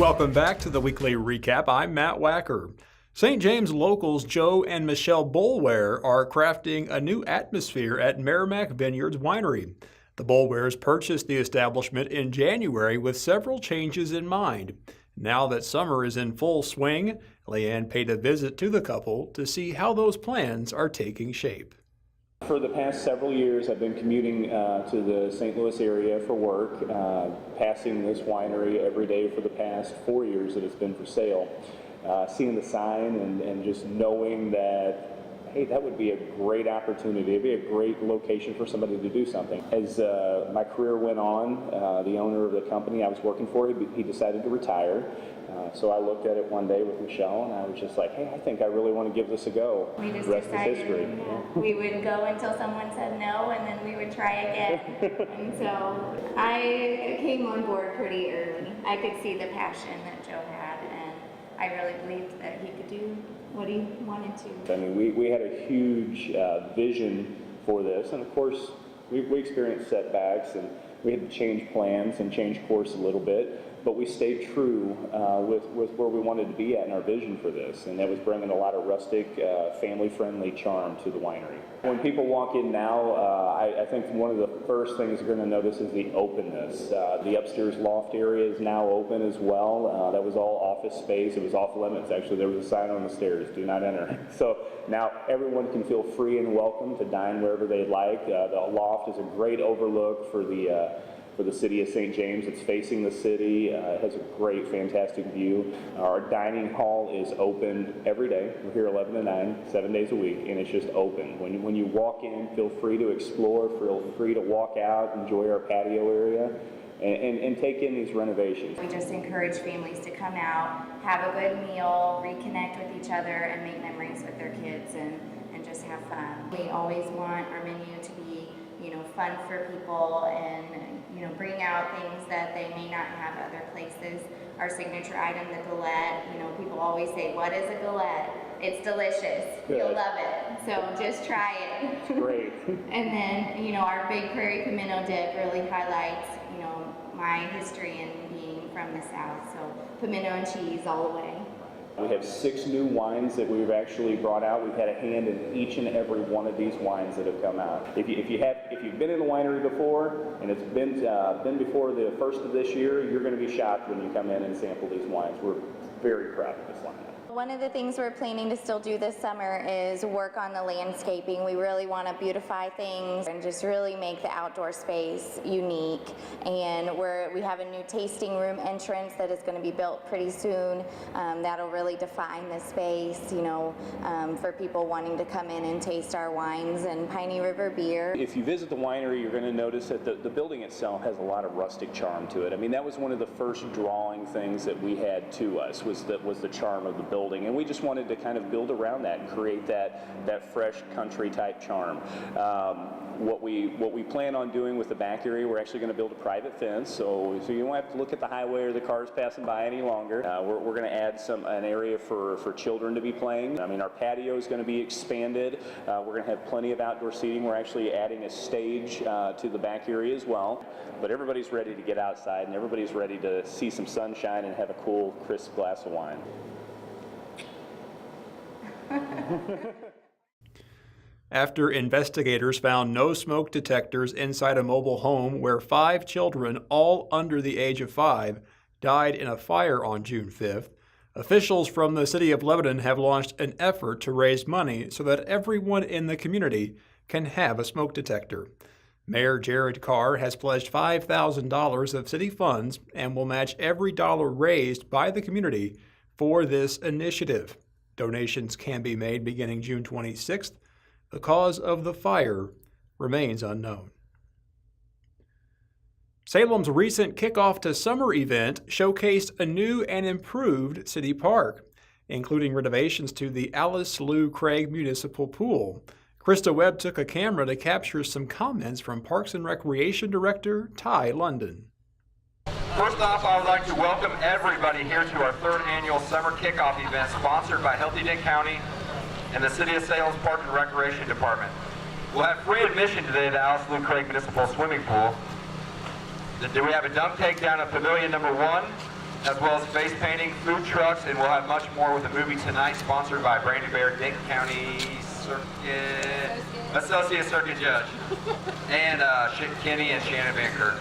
Welcome back to the weekly recap. I'm Matt Wacker. St. James locals Joe and Michelle Boulware are crafting a new atmosphere at Merrimack Vineyards Winery. The Boulwares purchased the establishment in January with several changes in mind. Now that summer is in full swing, Leanne paid a visit to the couple to see how those plans are taking shape. For the past several years, I've been commuting to the St. Louis area for work, passing this winery every day for the past 4 years that it's been for sale. Seeing the sign and just knowing that, hey, that would be a great opportunity. It'd be a great location for somebody to do something. As my career went on, the owner of the company I was working for, he decided to retire. So I looked at it one day with Michelle, and I was just like, hey, I think I really want to give this a go. We just the rest decided, is history. yeah, we would go until someone said no, and then we would try again. And so I came on board pretty early. I could see the passion that Joe had, and I really believed that he could do what he wanted to. I mean, we had a huge vision for this, and of course, we experienced setbacks, and we had to change plans and change course a little bit. But we stayed true with where we wanted to be at in our vision for this, and that was bringing a lot of rustic, family-friendly charm to the winery. When people walk in now, I think one of the first things you're going to notice is the openness. The upstairs loft area is now open as well. That was all office space. It was off limits. Actually, there was a sign on the stairs, "Do not enter." So now everyone can feel free and welcome to dine wherever they'd like. The loft is a great overlook for the city of St. James. It's facing the city. It has a great, fantastic view. Our dining hall is open every day. We're here 11 to 9, 7 days a week, and it's just open. When you walk in, feel free to explore, feel free to walk out, enjoy our patio area, and take in these renovations. We just encourage families to come out, have a good meal, reconnect with each other, and make memories with their kids, and just have fun. We always want our menu to be, fun for people, and bring out things that they may not have other places. Our signature item, the galette, people always say, what is a galette? It's delicious. Good. You'll love it. So just try it. It's great. And then, our Big Prairie Pimento dip really highlights, my history and being from the South. So pimento and cheese all the way. We have 6 new wines that we've actually brought out. We've had a hand in each and every one of these wines that have come out. If you've been in the winery before, and it's been before the first of this year, you're going to be shocked when you come in and sample these wines. We're very proud of this lineup. One of the things we're planning to still do this summer is work on the landscaping. We really want to beautify things and just really make the outdoor space unique. And we have a new tasting room entrance that is going to be built pretty soon. That'll really define the space, for people wanting to come in and taste our wines and Piney River beer. If you visit the winery, you're going to notice that the building itself has a lot of rustic charm to it. I mean, that was one of the first drawing things that we had to us, was the charm of the building. And we just wanted to kind of build around that and create that fresh country type charm. What we plan on doing with the back area, we're actually going to build a private fence, so you won't have to look at the highway or the cars passing by any longer. We're going to add an area for children to be playing. I mean, our patio is going to be expanded. We're going to have plenty of outdoor seating. We're actually adding a stage to the back area as well. But everybody's ready to get outside, and everybody's ready to see some sunshine and have a cool, crisp glass of wine. After investigators found no smoke detectors inside a mobile home where 5 children, all under the age of 5, died in a fire on June 5th, officials from the city of Lebanon have launched an effort to raise money so that everyone in the community can have a smoke detector. Mayor Jared Carr has pledged $5,000 of city funds and will match every dollar raised by the community for this initiative. Donations can be made beginning June 26th. The cause of the fire remains unknown. Salem's recent kickoff to summer event showcased a new and improved city park, including renovations to the Alice Lou Craig Municipal Pool. Krista Webb took a camera to capture some comments from Parks and Recreation Director Ty London. First off, I would like to welcome everybody here to our 3rd annual summer kickoff event sponsored by Healthy-Dent County and the City of Salem's Park and Recreation Department. We'll have free admission today to Alice Lou Craig Municipal Swimming Pool. We have a dunk take down at Pavilion number 1, as well as face painting, food trucks, and we'll have much more with a movie tonight sponsored by Brandy Bear, Dayton County Associate Circuit Judge, and Kenny and Shannon Van Kirk.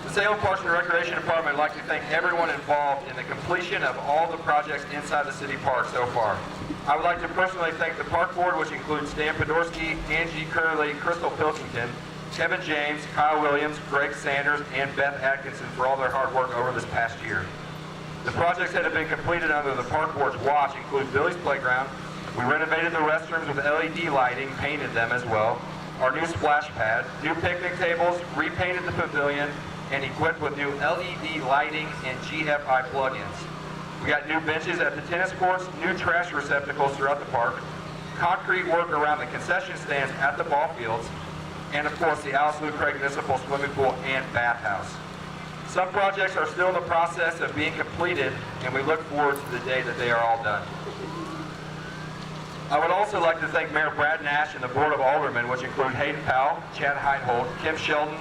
The Salem Parks and Recreation Department would like to thank everyone involved in the completion of all the projects inside the city park so far. I would like to personally thank the Park Board, which includes Dan Podorski, Angie Curley, Crystal Pilkington, Kevin James, Kyle Williams, Greg Sanders, and Beth Atkinson for all their hard work over this past year. The projects that have been completed under the Park Board's watch include Billy's Playground. We renovated the restrooms with LED lighting, painted them as well, our new splash pad, new picnic tables, repainted the pavilion, and equipped with new LED lighting and GFI plugins. We got new benches at the tennis courts, new trash receptacles throughout the park, concrete work around the concession stands at the ball fields, and of course the Alice Lou Craig Municipal Swimming Pool and Bathhouse. Some projects are still in the process of being completed, and we look forward to the day that they are all done. I would also like to thank Mayor Brad Nash and the Board of Aldermen, which include Hayden Powell, Chad Heitholt, Kim Sheldon,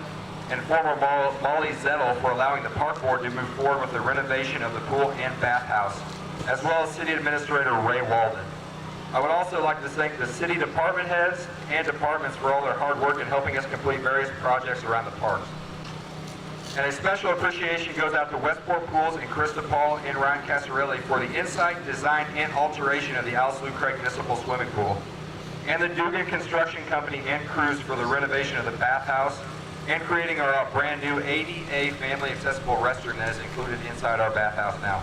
and former Molly Zettel for allowing the Park Board to move forward with the renovation of the pool and bathhouse, as well as City Administrator Ray Walden. I would also like to thank the city department heads and departments for all their hard work in helping us complete various projects around the parks. And a special appreciation goes out to Westport Pools and Krista Paul and Ryan Casarelli for the insight, design, and alteration of the Alice Lou Craig Municipal Swimming Pool, and the Dugan Construction Company and crews for the renovation of the bathhouse, and creating our brand new ADA family accessible restroom that is included inside our bathhouse now.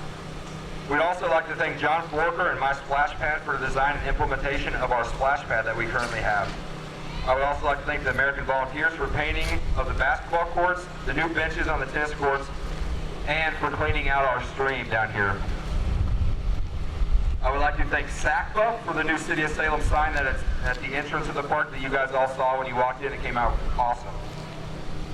We'd also like to thank John Forker and My Splash Pad for the design and implementation of our splash pad that we currently have. I would also like to thank the American Volunteers for painting of the basketball courts, the new benches on the tennis courts, and for cleaning out our stream down here. I would like to thank SACPA for the new City of Salem sign that is at the entrance of the park that you guys all saw when you walked in. It came out awesome.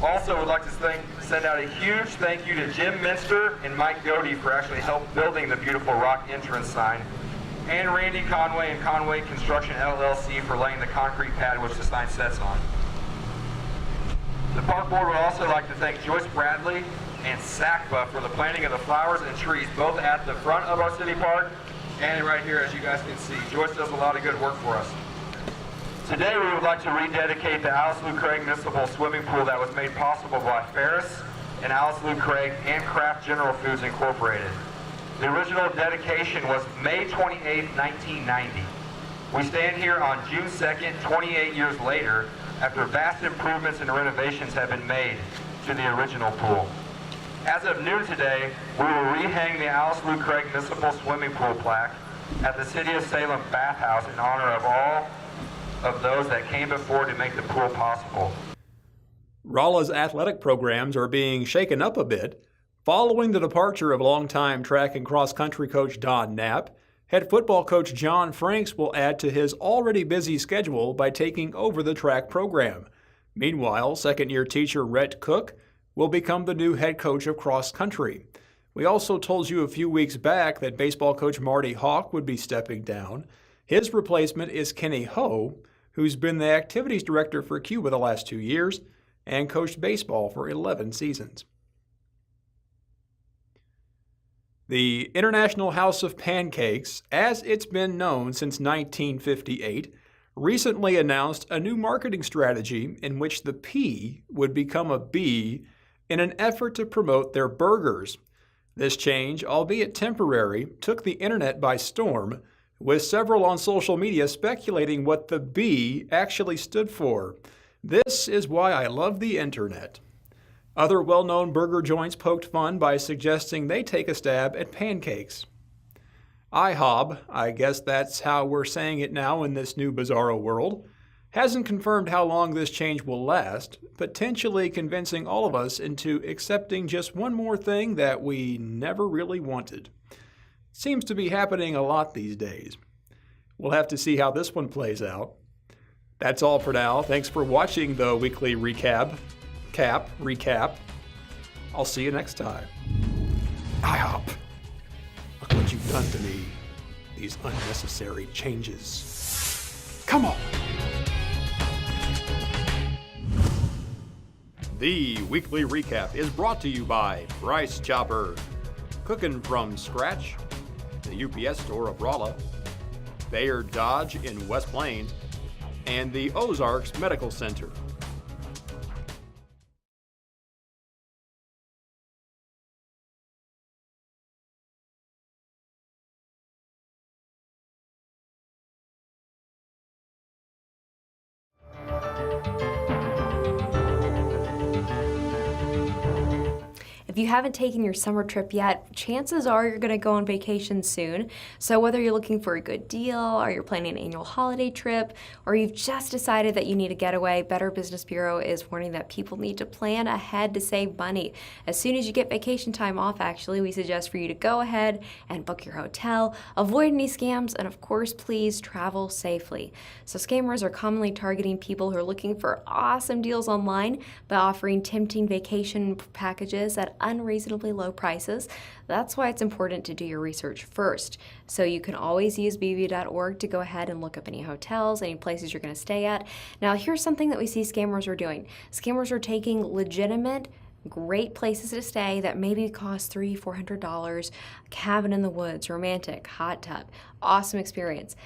Also would like to send out a huge thank you to Jim Minster and Mike Godey for actually help building the beautiful rock entrance sign, and Randy Conway and Conway Construction LLC for laying the concrete pad which the sign sets on. The Park Board would also like to thank Joyce Bradley and SACPA for the planting of the flowers and trees both at the front of our city park and right here, as you guys can see. Joyce does a lot of good work for us. Today we would like to rededicate the Alice Lou Craig Municipal Swimming Pool that was made possible by Ferris and Alice Lou Craig and Kraft General Foods Incorporated. The original dedication was May 28, 1990. We stand here on June 2nd, 28 years later, after vast improvements and renovations have been made to the original pool. As of noon today, we will rehang the Alice Lou Craig Municipal Swimming Pool plaque at the City of Salem Bathhouse in honor of all of those that came before to make the pool possible. Rolla's athletic programs are being shaken up a bit following the departure of longtime track and cross-country coach Don Knapp. Head football coach John Franks will add to his already busy schedule by taking over the track program. Meanwhile, second-year teacher Rhett Cook will become the new head coach of cross-country. We also told you a few weeks back that baseball coach Marty Hawk would be stepping down. His replacement is Kenny Ho, who's been the activities director for Cuba the last 2 years and coached baseball for 11 seasons. The International House of Pancakes, as it's been known since 1958, recently announced a new marketing strategy in which the P would become a B in an effort to promote their burgers. This change, albeit temporary, took the internet by storm, with several on social media speculating what the B actually stood for. This is why I love the internet. Other well-known burger joints poked fun by suggesting they take a stab at pancakes. IHOB, I guess that's how we're saying it now in this new bizarro world, hasn't confirmed how long this change will last, potentially convincing all of us into accepting just one more thing that we never really wanted. Seems to be happening a lot these days. We'll have to see how this one plays out. That's all for now. Thanks for watching the weekly recap. I'll see you next time. IHOP, look what you've done to me. These unnecessary changes. Come on. The weekly recap is brought to you by Rice Chopper, Cooking from Scratch, the UPS store of Rolla, Bayard Dodge in West Plains, and the Ozarks Medical Center. If you haven't taken your summer trip yet, chances are you're going to go on vacation soon. So whether you're looking for a good deal, or you're planning an annual holiday trip, or you've just decided that you need a getaway, Better Business Bureau is warning that people need to plan ahead to save money. As soon as you get vacation time off, actually, we suggest for you to go ahead and book your hotel, avoid any scams, and of course, please travel safely. So scammers are commonly targeting people who are looking for awesome deals online by offering tempting vacation packages at unreasonably low prices. That's why it's important to do your research first. So you can always use bv.org to go ahead and look up any hotels, any places you're going to stay at. Now, here's something that we see scammers are doing. Scammers are taking legitimate, great places to stay that maybe cost $300, $400, cabin in the woods, romantic, hot tub, awesome experience.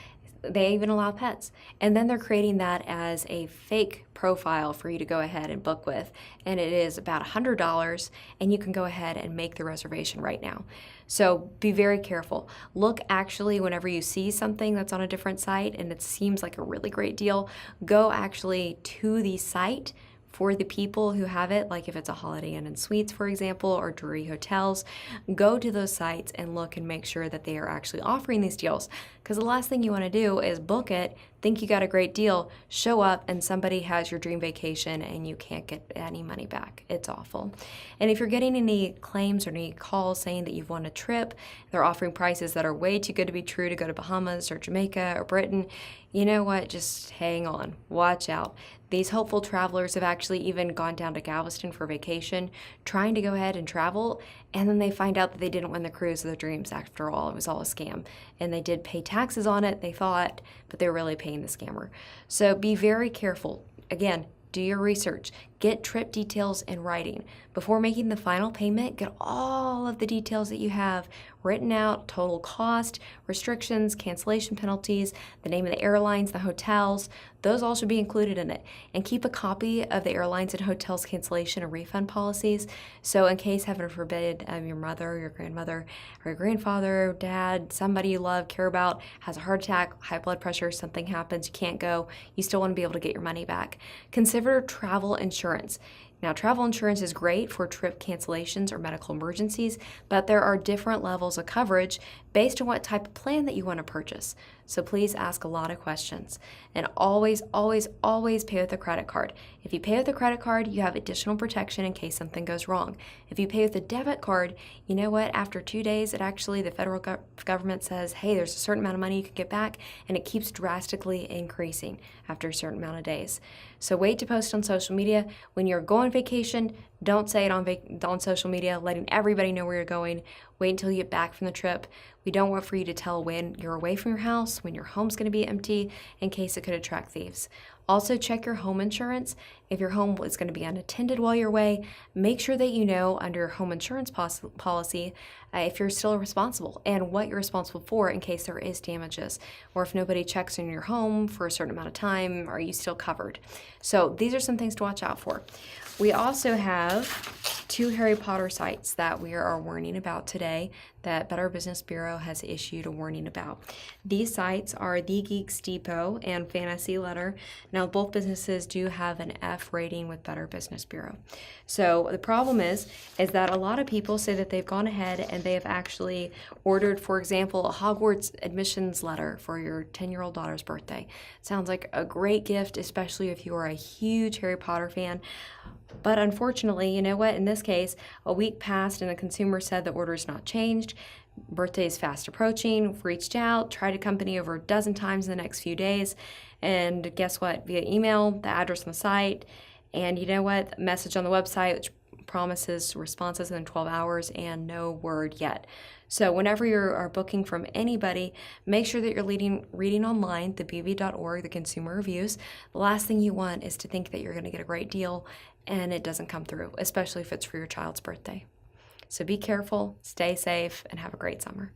They even allow pets. And then they're creating that as a fake profile for you to go ahead and book with. And it is about $100, and you can go ahead and make the reservation right now. So be very careful. Look, actually, whenever you see something that's on a different site and it seems like a really great deal, go actually to the site for the people who have it, like if it's a Holiday Inn and Suites, for example, or Drury Hotels. Go to those sites and look and make sure that they are actually offering these deals. Because the last thing you want to do is book it, think you got a great deal, show up, and somebody has your dream vacation and you can't get any money back. It's awful. And if you're getting any claims or any calls saying that you've won a trip, they're offering prices that are way too good to be true to go to Bahamas or Jamaica or Britain, you know what? Just hang on. Watch out. These hopeful travelers have actually even gone down to Galveston for vacation, trying to go ahead and travel, and then they find out that they didn't win the cruise of their dreams after all. It was all a scam. And they did pay taxes on it, they thought, but they're really paying the scammer. So be very careful. Again, do your research. Get trip details in writing. Before making the final payment, get all of the details that you have written out, total cost, restrictions, cancellation penalties, the name of the airlines, the hotels. Those all should be included in it. And keep a copy of the airlines and hotels cancellation and refund policies. So in case, heaven forbid, your mother, your grandmother, or your grandfather, dad, somebody you love, care about, has a heart attack, high blood pressure, something happens, you can't go, you still want to be able to get your money back. Consider travel insurance. Now, travel insurance is great for trip cancellations or medical emergencies, but there are different levels of coverage based on what type of plan that you want to purchase. So please ask a lot of questions. And always, always, always pay with a credit card. If you pay with a credit card, you have additional protection in case something goes wrong. If you pay with a debit card, you know what? After 2 days, the federal government says, hey, there's a certain amount of money you can get back, and it keeps drastically increasing after a certain amount of days. So wait to post on social media. When you're going on vacation, don't say it on social media, letting everybody know where you're going. Wait until you get back from the trip. We don't want for you to tell when you're away from your house, when your home's going to be empty, in case it could attract thieves. Also, check your home insurance. If your home is going to be unattended while you're away, make sure that you know under your home insurance policy if you're still responsible and what you're responsible for in case there is damages. Or if nobody checks in your home for a certain amount of time, are you still covered? So these are some things to watch out for. We also have 2 Harry Potter sites that we are warning about today that Better Business Bureau has issued a warning about. These sites are The Geeks Depot and Fantasy Letter. Now, both businesses do have an F rating with Better Business Bureau. So the problem is that a lot of people say that they've gone ahead and they have actually ordered, for example, a Hogwarts admissions letter for your 10-year-old daughter's birthday. Sounds like a great gift, especially if you are a huge Harry Potter fan. But unfortunately, you know what? In this case, a week passed and the consumer said the order is not changed. Birthday is fast approaching. We've reached out, tried a company over a dozen times in the next few days. And guess what? Via email, the address on the site, and you know what? Message on the website, which promises responses within 12 hours and no word yet. So whenever you are booking from anybody, make sure that you're reading online, the bv.org, the consumer reviews. The last thing you want is to think that you're going to get a great deal and it doesn't come through, especially if it's for your child's birthday. So be careful, stay safe, and have a great summer.